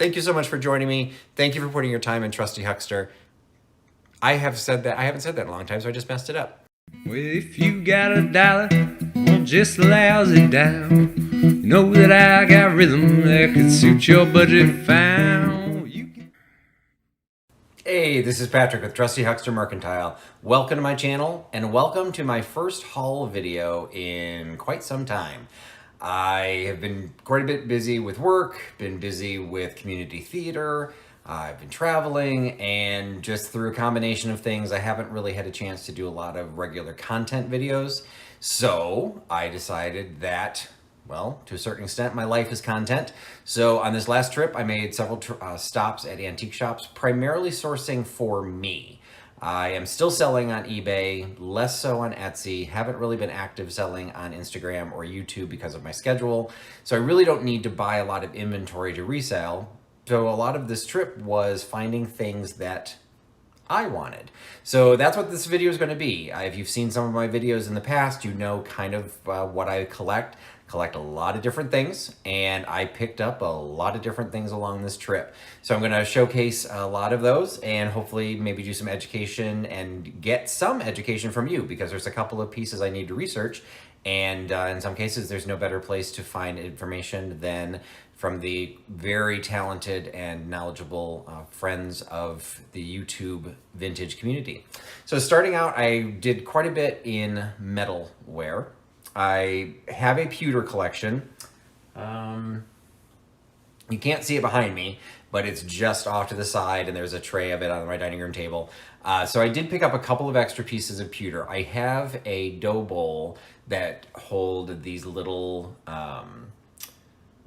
Thank you so much for joining me. Thank you for putting your time in Trusty Huckster. I haven't said that in a long time, so I just messed it up. Well, if you got a dollar, well, just lousy down. You know that I got rhythm that could suit your budget fine. Hey, this is Patrick with Trusty Huckster Mercantile. Welcome to my channel, and welcome to my first haul video in quite some time. I have been quite a bit busy with work, been busy with community theater, I've been traveling, and just through a combination of things, I haven't really had a chance to do a lot of regular content videos. So I decided that, well, to a certain extent, my life is content. So on this last trip, I made several stops at antique shops, primarily sourcing for me. I am still selling on eBay, less so on Etsy, haven't really been active selling on Instagram or YouTube because of my schedule. So I really don't need to buy a lot of inventory to resell. So a lot of this trip was finding things that I wanted. So that's what this video is going to be. If you've seen some of my videos in the past, you know kind of what I collect a lot of different things, and I picked up a lot of different things along this trip. So I'm going to showcase a lot of those and hopefully maybe do some education and get some education from you, because there's a couple of pieces I need to research, and in some cases there's no better place to find information than from the very talented and knowledgeable friends of the YouTube vintage community. So starting out, I did quite a bit in metalware. I have a pewter collection. You can't see it behind me, but it's just off to the side, and there's a tray of it on my dining room table. So I did pick up a couple of extra pieces of pewter. I have a dough bowl that hold these little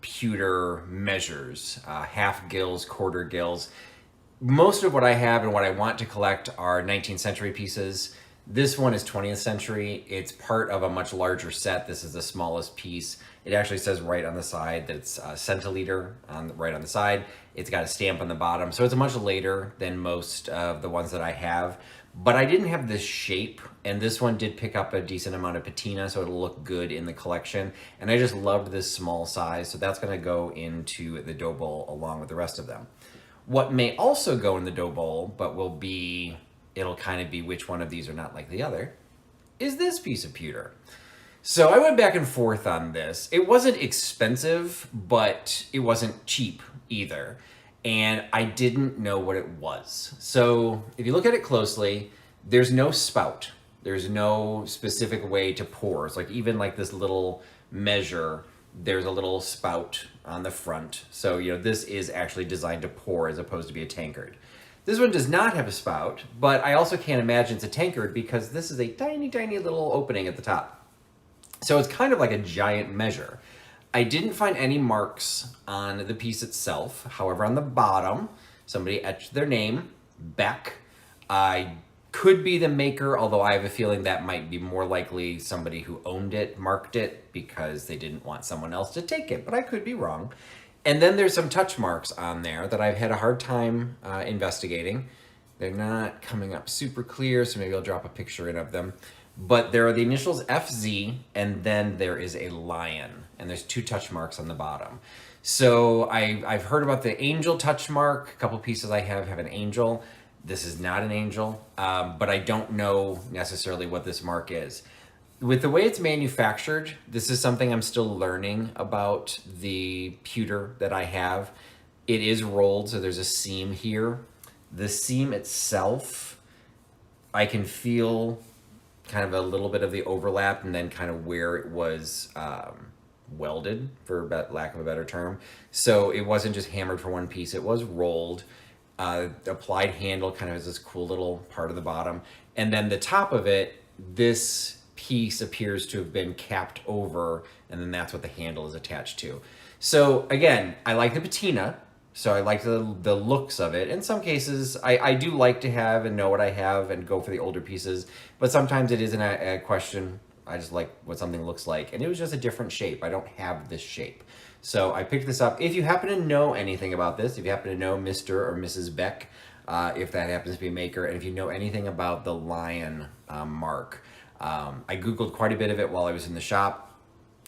pewter measures, half gills, quarter gills. Most of what I have and what I want to collect are 19th century pieces. This one is 20th century. It's part of a much larger set. This is the smallest piece. It actually says right on the side that it's centiliter right on the side. It's got a stamp on the bottom. So it's much later than most of the ones that I have. But I didn't have this shape, and this one did pick up a decent amount of patina, so it'll look good in the collection. And I just loved this small size, so that's gonna go into the dough bowl along with the rest of them. What may also go in the dough bowl, but will be, it'll kind of be which one of these are not like the other, is this piece of pewter. So I went back and forth on this. It wasn't expensive, but it wasn't cheap either. And I didn't know what it was. So if you look at it closely, there's no spout. There's no specific way to pour. It's like even like this little measure, there's a little spout on the front. So, you know, this is actually designed to pour as opposed to be a tankard. This one does not have a spout, but I also can't imagine it's a tankard because this is a tiny, tiny little opening at the top. So it's kind of like a giant measure. I didn't find any marks on the piece itself. However, on the bottom, somebody etched their name, Beck. I could be the maker, although I have a feeling that might be more likely somebody who owned it, marked it, because they didn't want someone else to take it, but I could be wrong. And then there's some touch marks on there that I've had a hard time investigating. They're not coming up super clear, so maybe I'll drop a picture in of them. But there are the initials FZ, and then there is a lion, and there's two touch marks on the bottom. So I've heard about the angel touch mark. A couple pieces I have an angel. This is not an angel, but I don't know necessarily what this mark is. With the way it's manufactured, this is something I'm still learning about the pewter that I have. It is rolled, so there's a seam here. The seam itself, I can feel kind of a little bit of the overlap and then kind of where it was welded, for lack of a better term. So it wasn't just hammered for one piece, it was rolled. Applied handle kind of has this cool little part of the bottom. And then the top of it, this piece appears to have been capped over, and then that's what the handle is attached to. So again, I like the patina, so I like the looks of it. In some cases, I do like to have and know what I have and go for the older pieces, but sometimes it isn't a question. I just like what something looks like, and it was just a different shape. I don't have this shape. So I picked this up. If you happen to know anything about this, if you happen to know Mr. or Mrs. Beck, if that happens to be a maker, and if you know anything about the lion mark, I Googled quite a bit of it while I was in the shop.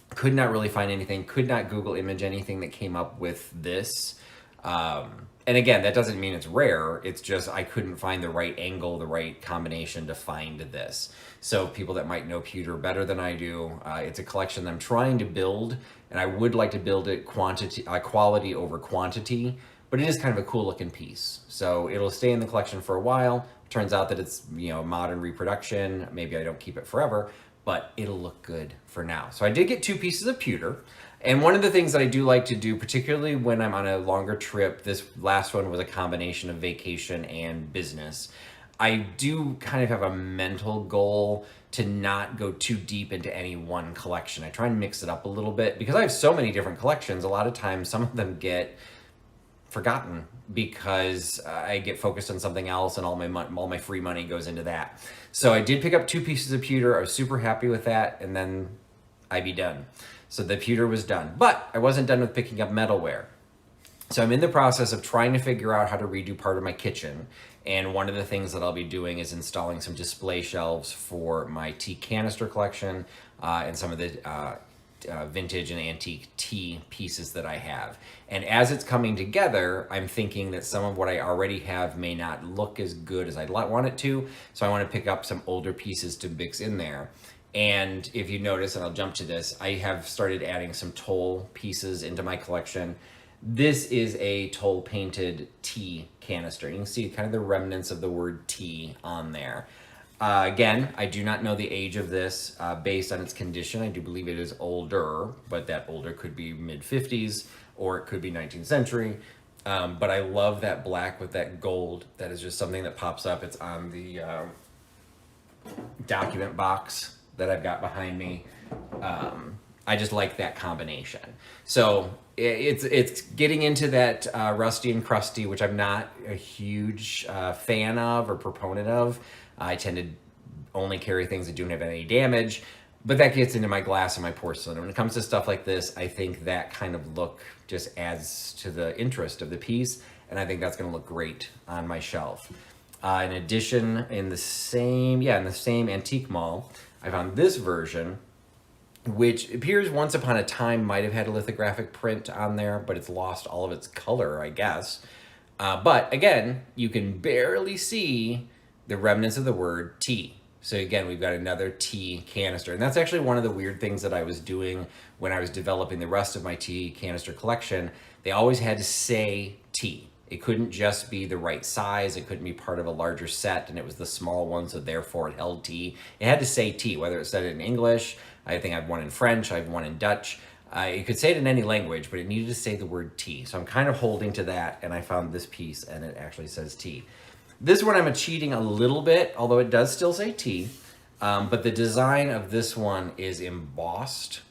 Could not really find anything, could not Google image anything that came up with this. And again, that doesn't mean it's rare. It's just I couldn't find the right angle, the right combination to find this. So people that might know pewter better than I do, it's a collection that I'm trying to build, and I would like to build it quality over quantity, but it is kind of a cool looking piece. So it'll stay in the collection for a while. Turns out that it's, you know, modern reproduction. Maybe I don't keep it forever, but it'll look good for now. So I did get 2 pieces of pewter. And one of the things that I do like to do, particularly when I'm on a longer trip, this last one was a combination of vacation and business. I do kind of have a mental goal to not go too deep into any one collection. I try and mix it up a little bit because I have so many different collections. A lot of times some of them get forgotten because I get focused on something else and all my free money goes into that. So I did pick up 2 pieces of pewter. I was super happy with that, and then I'd be done. So the pewter was done, but I wasn't done with picking up metalware. So I'm in the process of trying to figure out how to redo part of my kitchen. And one of the things that I'll be doing is installing some display shelves for my tea canister collection and some of the vintage and antique tea pieces that I have. And as it's coming together, I'm thinking that some of what I already have may not look as good as I'd want it to. So I want to pick up some older pieces to mix in there. And if you notice, and I'll jump to this, I have started adding some toll pieces into my collection. This is a toll painted tea canister. You can see kind of the remnants of the word tea on there. Again, I do not know the age of this based on its condition. I do believe it is older, but that older could be mid-50s or it could be 19th century. But I love that black with that gold. That is just something that pops up. It's on the document box that I've got behind me. I just like that combination. So it's getting into that rusty and crusty, which I'm not a huge fan of or proponent of. I tend to only carry things that don't have any damage, but that gets into my glass and my porcelain. When it comes to stuff like this, I think that kind of look just adds to the interest of the piece, and I think that's gonna look great on my shelf. In addition, in the same antique mall, I found this version, which appears once upon a time might have had a lithographic print on there, but it's lost all of its color, I guess. But again, you can barely see the remnants of the word tea. So again, we've got another tea canister. And that's actually one of the weird things that I was doing when I was developing the rest of my tea canister collection. They always had to say tea. It couldn't just be the right size. It couldn't be part of a larger set, and it was the small one, so therefore it held tea. It had to say tea, whether it said it in English. I think I have one in French. I have one in Dutch. You could say it in any language, but it needed to say the word tea. So I'm kind of holding to that, and I found this piece, and it actually says tea. This one I'm cheating a little bit, although it does still say tea. But the design of this one is embossed.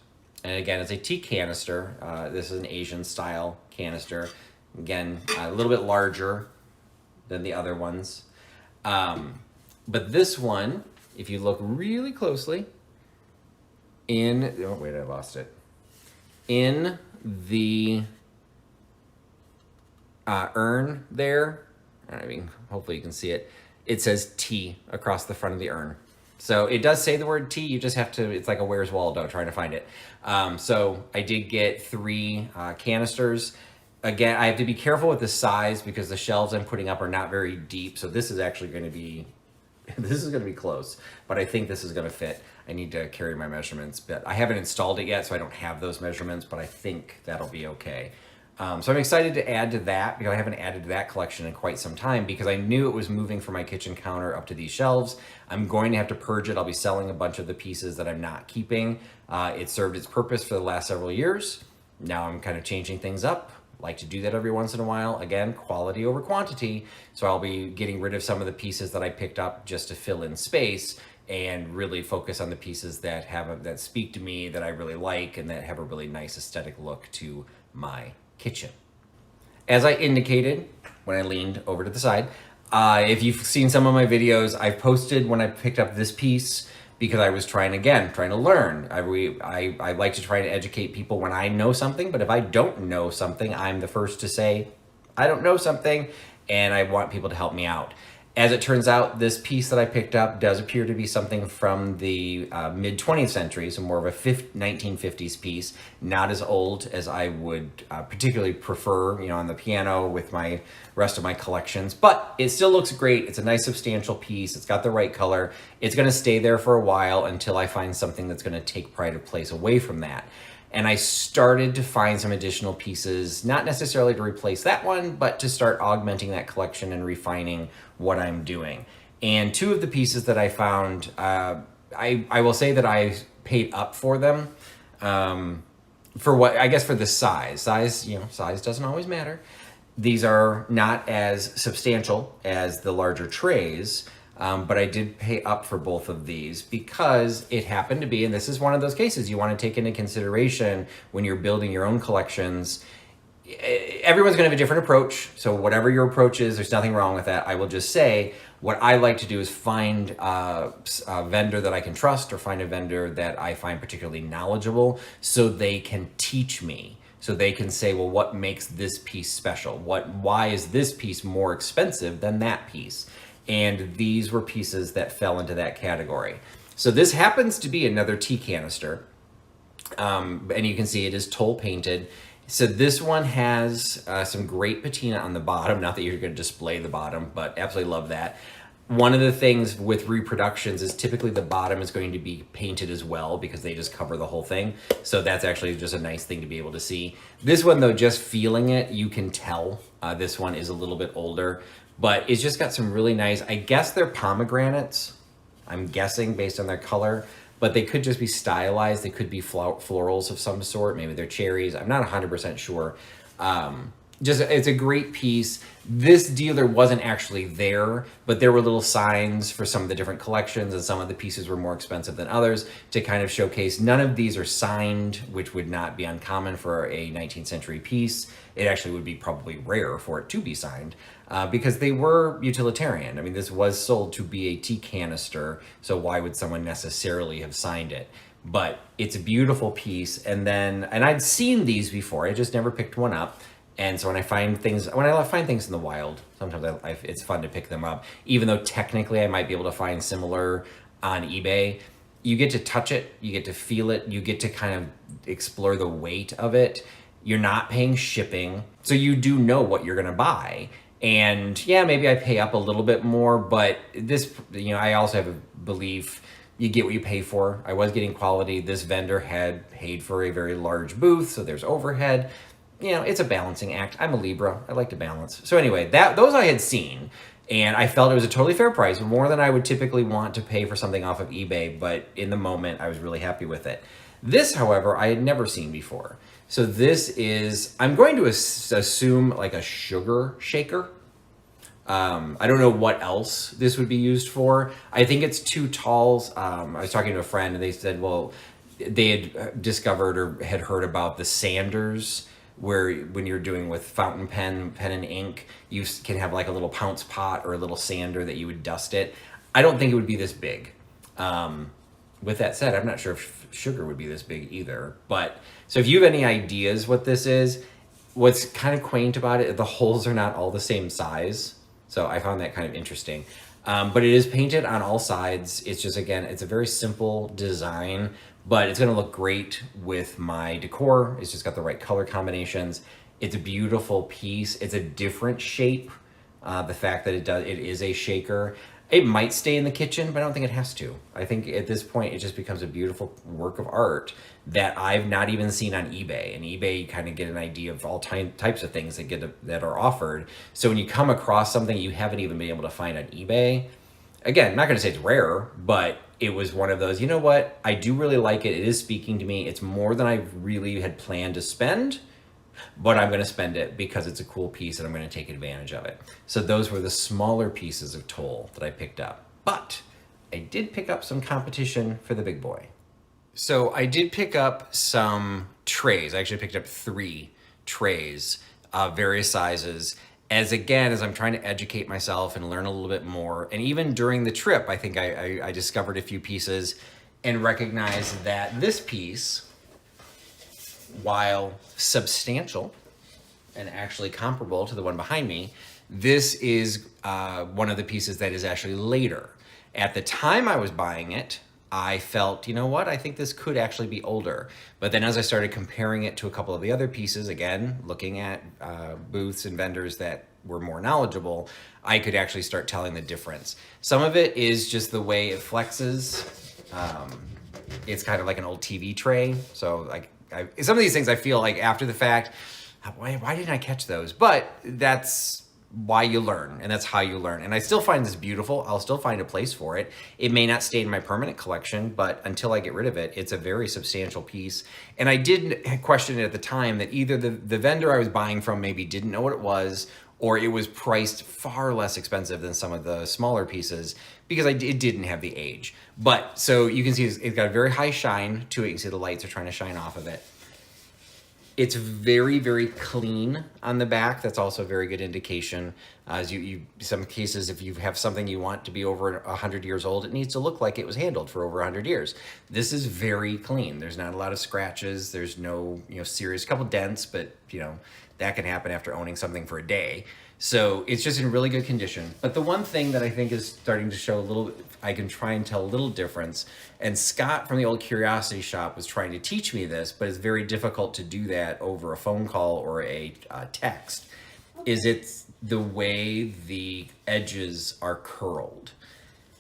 And again, it's a tea canister. This is an Asian style canister. Again, a little bit larger than the other ones. But this one, if you look really closely, oh wait, I lost it. In the urn there, I mean, hopefully you can see it, it says tea across the front of the urn. So it does say the word tea, you just have to, it's like a Where's Waldo trying to find it. So I did get 3 canisters. Again, I have to be careful with the size because the shelves I'm putting up are not very deep. So this is actually going to be, this is going to be close, but I think this is going to fit. I need to carry my measurements, but I haven't installed it yet, so I don't have those measurements, but I think that'll be okay. So I'm excited to add to that because I haven't added to that collection in quite some time because I knew it was moving from my kitchen counter up to these shelves. I'm going to have to purge it. I'll be selling a bunch of the pieces that I'm not keeping. It served its purpose for the last several years. Now I'm kind of changing things up. Like to do that every once in a while. Again, quality over quantity. So I'll be getting rid of some of the pieces that I picked up just to fill in space and really focus on the pieces that that speak to me, that I really like, and that have a really nice aesthetic look to my kitchen. As I indicated when I leaned over to the side, if you've seen some of my videos, I've posted when I picked up this piece because I was trying to learn. I like to try to educate people when I know something, but if I don't know something, I'm the first to say, I don't know something, and I want people to help me out. As it turns out, this piece that I picked up does appear to be something from the mid 20th century, so more of a 1950s piece, not as old as I would particularly prefer, you know, on the piano with my rest of my collections, but it still looks great. It's a nice substantial piece. It's got the right color. It's going to stay there for a while until I find something that's going to take pride of place away from that. And I started to find some additional pieces, not necessarily to replace that one, but to start augmenting that collection and refining what I'm doing. And two of the pieces that I found, I will say that I paid up for them, for what, I guess for the size. Size, you know, size doesn't always matter. These are not as substantial as the larger trays, but I did pay up for both of these because it happened to be, and this is one of those cases you want to take into consideration when you're building your own collections. Everyone's going to have a different approach. So whatever your approach is, there's nothing wrong with that. I will just say what I like to do is find a vendor that I can trust, or find a vendor that I find particularly knowledgeable, so they can teach me. So they can say, well, what makes this piece special? Why is this piece more expensive than that piece? And these were pieces that fell into that category. So this happens to be another tea canister. And you can see it is toll painted. So this one has some great patina on the bottom. Not that you're going to display the bottom, but absolutely love that. One of the things with reproductions is typically the bottom is going to be painted as well, because they just cover the whole thing. So that's actually just a nice thing to be able to see. This one though, just feeling it, you can tell this one is a little bit older, but it's just got some really nice, I guess they're pomegranates, I'm guessing based on their color, but they could just be stylized. They could be florals of some sort. Maybe they're cherries. I'm not 100% sure. It's a great piece. This dealer wasn't actually there, but there were little signs for some of the different collections, and some of the pieces were more expensive than others to kind of showcase. None of these are signed, which would not be uncommon for a 19th century piece. It actually would be probably rare for it to be signed because they were utilitarian. I mean, this was sold to be a tea canister, so why would someone necessarily have signed it? But it's a beautiful piece. And I'd seen these before, I just never picked one up. And so when I find things in the wild, sometimes it's fun to pick them up, even though technically I might be able to find similar on eBay. You get to touch it, you get to feel it, you get to kind of explore the weight of it. You're not paying shipping, so you do know what you're gonna buy. And yeah, maybe I pay up a little bit more, but this, you know, I also have a belief you get what you pay for. I was getting quality. This vendor had paid for a very large booth, so there's overhead. You know, it's a balancing act. I'm a Libra. I like to balance. So anyway, those I had seen, and I felt it was a totally fair price, more than I would typically want to pay for something off of eBay, but in the moment, I was really happy with it. This, however, I had never seen before. So this is, I'm going to assume like a sugar shaker. I don't know what else this would be used for. I think it's too tall. I was talking to a friend, and they said, well, they had discovered or had heard about the sanders, where when you're doing with fountain pen and ink, you can have like a little pounce pot or a little sander that you would dust it. I don't think it would be this big. With that said, I'm not sure if sugar would be this big either. But so if you have any ideas what this is, what's kind of quaint about it, the holes are not all the same size. So I found that kind of interesting. But it is painted on all sides. It's just, again, it's a very simple design, but it's going to look great with my decor. It's just got the right color combinations. It's a beautiful piece. It's a different shape. The fact that it is a shaker. It might stay in the kitchen, but I don't think it has to. I think at this point, it just becomes a beautiful work of art that I've not even seen on eBay. And eBay, you kind of get an idea of all types of things that are offered. So when you come across something you haven't even been able to find on eBay, again, I'm not going to say it's rare, but it was one of those, you know what? I do really like it. It is speaking to me. It's more than I really had planned to spend, but I'm going to spend it because it's a cool piece and I'm going to take advantage of it. So those were the smaller pieces of toll that I picked up. But I did pick up some competition for the big boy. So I did pick up some trays. I actually picked up 3 trays of various sizes. As I'm trying to educate myself and learn a little bit more. And even during the trip, I think I discovered a few pieces and recognized that this piece, while substantial, and actually comparable to the one behind me. This is one of the pieces that is actually later. At the time I was buying it, I felt, you know what, I think this could actually be older. But then as I started comparing it to a couple of the other pieces, again, looking at booths and vendors that were more knowledgeable, I could actually start telling the difference. Some of it is just the way it flexes. It's kind of like an old TV tray. So like some of these things I feel like after the fact, why didn't I catch those? But that's why you learn, and that's how you learn. And I still find this beautiful. I'll still find a place for it. It may not stay in my permanent collection, but until I get rid of it, it's a very substantial piece. And I did question it at the time that either the vendor I was buying from maybe didn't know what it was, or it was priced far less expensive than some of the smaller pieces because it didn't have the age. But so you can see it's got a very high shine to it. You can see the lights are trying to shine off of it. It's very, very clean on the back. That's also a very good indication. As some cases, if you have something you want to be over 100 years old, it needs to look like it was handled for over 100 years. This is very clean. There's not a lot of scratches. There's no, serious, couple dents, but that can happen after owning something for a day. So it's just in really good condition. But the one thing that I think is starting to show a little, I can try and tell a little difference, and Scott from the old Curiosity Shop was trying to teach me this, but it's very difficult to do that over a phone call or a text, is it's the way the edges are curled.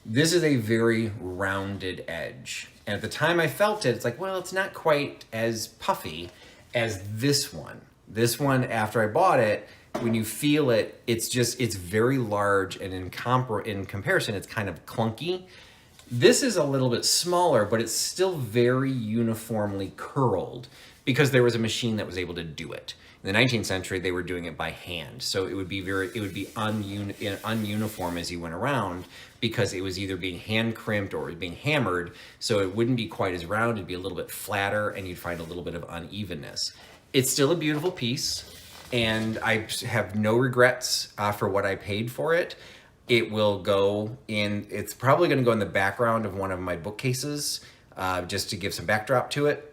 This is a very rounded edge. And at the time I felt it, it's like, well, it's not quite as puffy as this one. This one, after I bought it, when you feel it, it's very large, and in comparison, it's kind of clunky. This is a little bit smaller, but it's still very uniformly curled because there was a machine that was able to do it. In the 19th century, they were doing it by hand, so it would be ununiform as you went around because it was either being hand crimped or it was being hammered, so it wouldn't be quite as round. It'd be a little bit flatter, and you'd find a little bit of unevenness. It's still a beautiful piece, and I have no regrets for what I paid for it. It will go in, it's probably going to go in the background of one of my bookcases just to give some backdrop to it.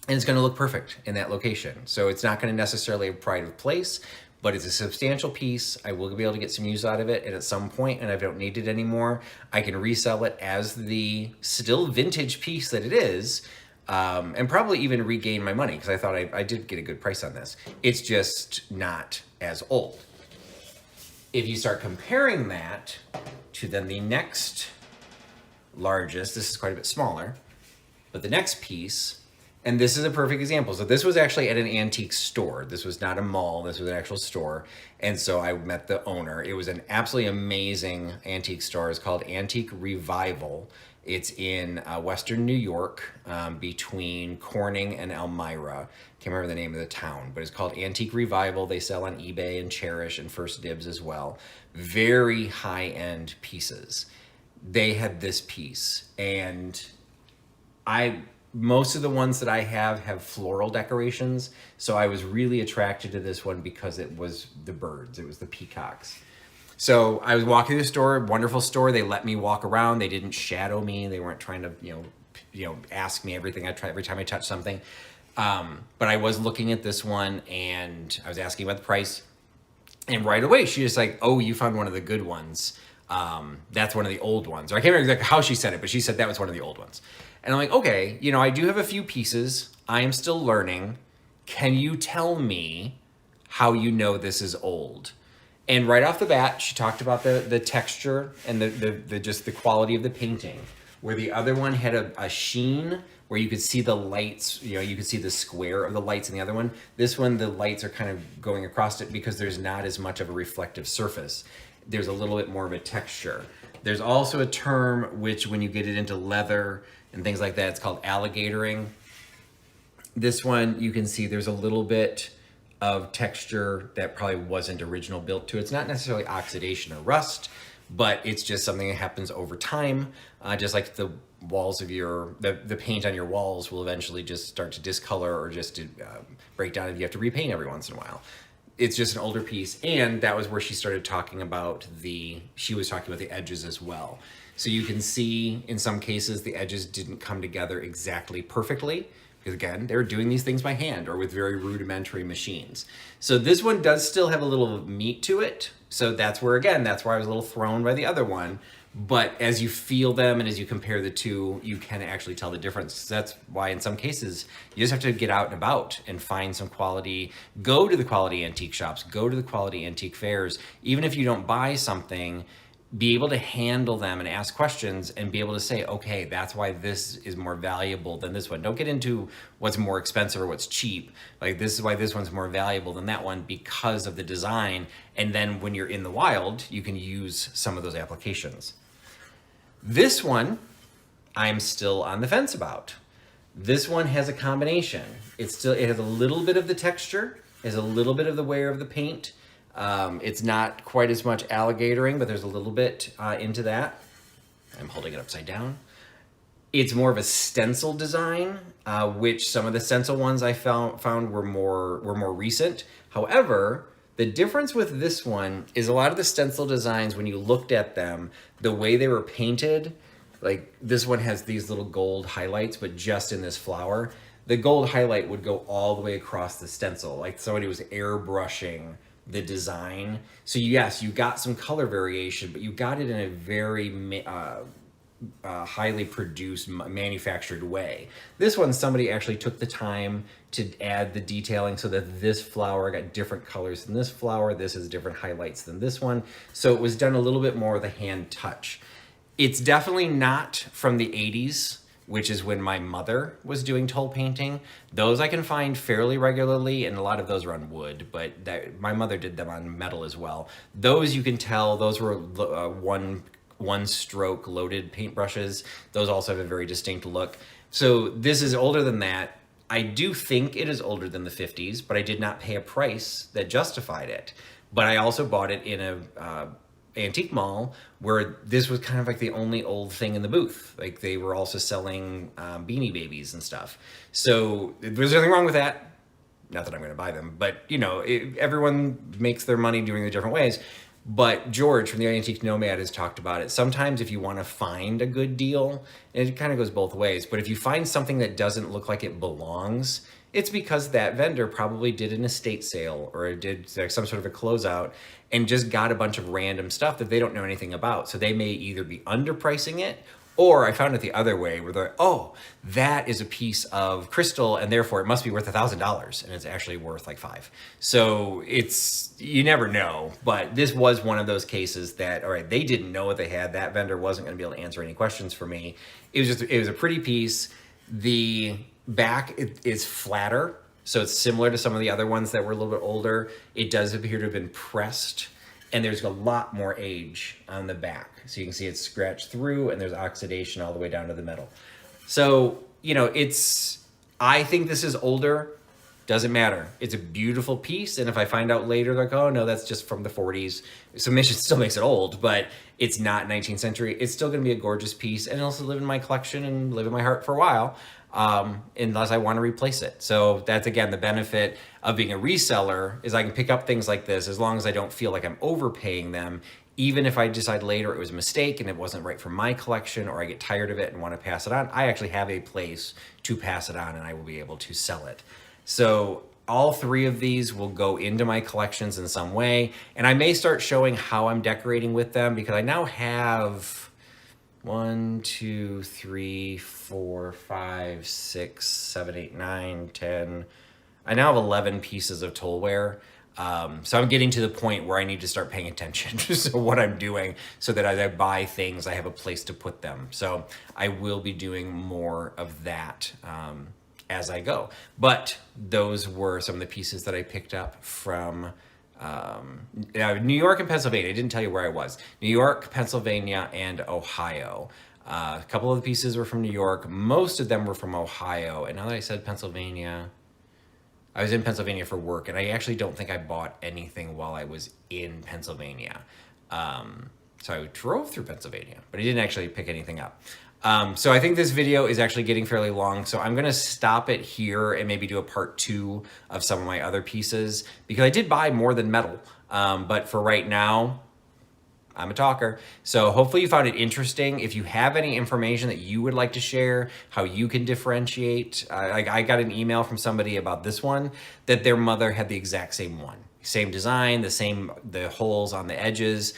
And it's going to look perfect in that location. So it's not going to necessarily have pride of place, but it's a substantial piece. I will be able to get some use out of it. And at some point, and I don't need it anymore, I can resell it as the still vintage piece that it is. And probably even regain my money because I thought I did get a good price on this. It's just not as old. If you start comparing that to then the next largest, this is quite a bit smaller, but the next piece, and this is a perfect example. So this was actually at an antique store. This was not a mall, this was an actual store. And so I met the owner. It was an absolutely amazing antique store. It's called Antique Revival. It's in Western New York, between Corning and Elmira. Can't remember the name of the town, but it's called Antique Revival. They sell on eBay and Cherish and First Dibs as well. Very high-end pieces. They had this piece, and most of the ones that I have floral decorations, so I was really attracted to this one because it was the birds. It was the peacocks. So I was walking through the store, wonderful store. They let me walk around. They didn't shadow me. They weren't trying to, ask me everything every time I touched something. But I was looking at this one, and I was asking about the price. And right away, she was like, "Oh, you found one of the good ones. That's one of the old ones." Or I can't remember exactly how she said it, but she said that was one of the old ones. And I'm like, okay, I do have a few pieces. I am still learning. Can you tell me how you know this is old? And right off the bat, she talked about the texture and the just the quality of the painting, where the other one had a sheen where you could see the lights, you could see the square of the lights in the other one. This one, the lights are kind of going across it because there's not as much of a reflective surface. There's a little bit more of a texture. There's also a term which, when you get it into leather and things like that, it's called alligatoring. This one, you can see there's a little bit of texture that probably wasn't original built to it. It's not necessarily oxidation or rust, but it's just something that happens over time. Just like the walls of the paint on your walls will eventually just start to discolor or just to break down if you have to repaint every once in a while. It's just an older piece. And that was where she started talking about she was talking about the edges as well. So you can see in some cases the edges didn't come together exactly perfectly Because again, they're doing these things by hand or with very rudimentary machines. So this one does still have a little meat to it. So that's where, again, that's where I was a little thrown by the other one. But as you feel them and as you compare the two, you can actually tell the difference. That's why in some cases, you just have to get out and about and find some quality, go to the quality antique shops, go to the quality antique fairs. Even if you don't buy something, be able to handle them and ask questions and be able to say, okay, that's why this is more valuable than this one. Don't get into what's more expensive or what's cheap. Like, this is why this one's more valuable than that one because of the design. And then when you're in the wild, you can use some of those applications. This one, I'm still on the fence about. This one has a combination. It has a little bit of the texture, has a little bit of the wear of the paint. It's not quite as much alligatoring, but there's a little bit into that. I'm holding it upside down. It's more of a stencil design, which some of the stencil ones I found were more recent. However, the difference with this one is a lot of the stencil designs, when you looked at them, the way they were painted, like this one has these little gold highlights, but just in this flower, the gold highlight would go all the way across the stencil, like somebody was airbrushing the design. So yes, you got some color variation, but you got it in a very highly produced, manufactured way. This one, somebody actually took the time to add the detailing so that this flower got different colors than this flower. This has different highlights than this one. So it was done a little bit more with a hand touch. It's definitely not from the 80s, which is when my mother was doing toll painting. Those I can find fairly regularly, and a lot of those are on wood, but my mother did them on metal as well. Those you can tell, those were one stroke loaded paintbrushes. Those also have a very distinct look. So this is older than that. I do think it is older than the 50s, but I did not pay a price that justified it. But I also bought it in a antique mall where this was kind of like the only old thing in the booth. Like, they were also selling Beanie Babies and stuff. So there's nothing wrong with that. Not that I'm going to buy them, but you know, everyone makes their money doing it different ways. But George from the Antique Nomad has talked about it. Sometimes if you want to find a good deal, and it kind of goes both ways, but if you find something that doesn't look like it belongs, it's because that vendor probably did an estate sale or did like some sort of a closeout and just got a bunch of random stuff that they don't know anything about. So they may either be underpricing it, or I found it the other way where they're like, oh, that is a piece of crystal and therefore it must be worth $1,000 and it's actually worth like $5,000. So you never know, but this was one of those cases that, all right, they didn't know what they had. That vendor wasn't going to be able to answer any questions for me. It was a pretty piece. The back is flatter, so it's similar to some of the other ones that were a little bit older. It does appear to have been pressed, and there's a lot more age on the back. So you can see it's scratched through and there's oxidation all the way down to the metal. So, you know, I think this is older. Doesn't matter. It's a beautiful piece. And if I find out later, like, oh no, that's just from the 40s. Submission still makes it old, but it's not 19th century. It's still going to be a gorgeous piece and also live in my collection and live in my heart for a while. Unless I want to replace it. So that's, again, the benefit of being a reseller is I can pick up things like this as long as I don't feel like I'm overpaying them. Even if I decide later it was a mistake and it wasn't right for my collection, or I get tired of it and want to pass it on, I actually have a place to pass it on and I will be able to sell it. So all three of these will go into my collections in some way. And I may start showing how I'm decorating with them because I now have 1, 2, 3, 4, 5, 6, 7, 8, 9, 10. I now have 11 pieces of toleware. So I'm getting to the point where I need to start paying attention to what I'm doing so that as I buy things, I have a place to put them. So I will be doing more of that as I go. But those were some of the pieces that I picked up from New York and Pennsylvania. I didn't tell you where I was. New York, Pennsylvania, and Ohio. A couple of the pieces were from New York. Most of them were from Ohio. And now that I said Pennsylvania, I was in Pennsylvania for work, and I actually don't think I bought anything while I was in Pennsylvania. So I drove through Pennsylvania, but I didn't actually pick anything up. So I think this video is actually getting fairly long, so I'm gonna stop it here and maybe do a part 2 of some of my other pieces, because I did buy more than metal, but for right now, I'm a talker. So hopefully you found it interesting. If you have any information that you would like to share, how you can differentiate. I got an email from somebody about this one, that their mother had the exact same one. Same design, the holes on the edges,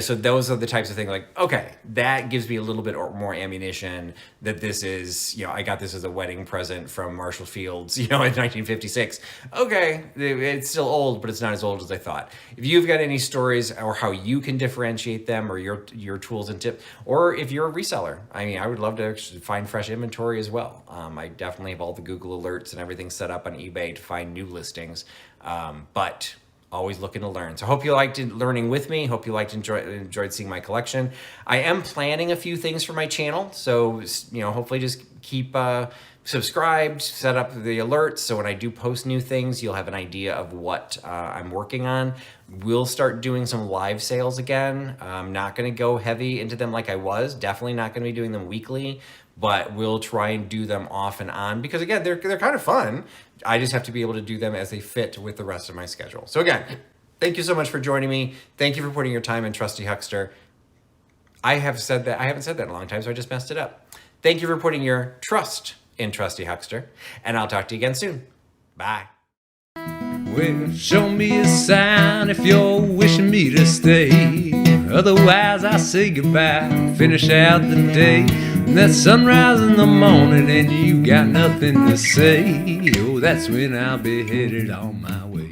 so those are the types of things like, okay, that gives me a little bit more ammunition that this is, I got this as a wedding present from Marshall Fields, in 1956. Okay, it's still old, but it's not as old as I thought. If you've got any stories or how you can differentiate them or your tools and tips, or if you're a reseller, I would love to find fresh inventory as well. I definitely have all the Google alerts and everything set up on eBay to find new listings. But always looking to learn. So hope you liked learning with me. Hope you enjoyed seeing my collection. I am planning a few things for my channel. So, hopefully just keep subscribed, set up the alerts. So when I do post new things, you'll have an idea of what I'm working on. We'll start doing some live sales again. I'm not going to go heavy into them like I was. Definitely not going to be doing them weekly, but we'll try and do them off and on because, again, they're kind of fun. I just have to be able to do them as they fit with the rest of my schedule. So again, thank you so much for joining me. Thank you for putting your time in Trusty Huckster. I haven't said that in a long time, so I just messed it up. Thank you for putting your trust in Trusty Huckster, and I'll talk to you again soon. Bye. Well, show me a sign if you're wishing me to stay. Otherwise, I say goodbye, finish out the day. And that sunrise in the morning and you got nothing to say. Oh, that's when I'll be headed on my way.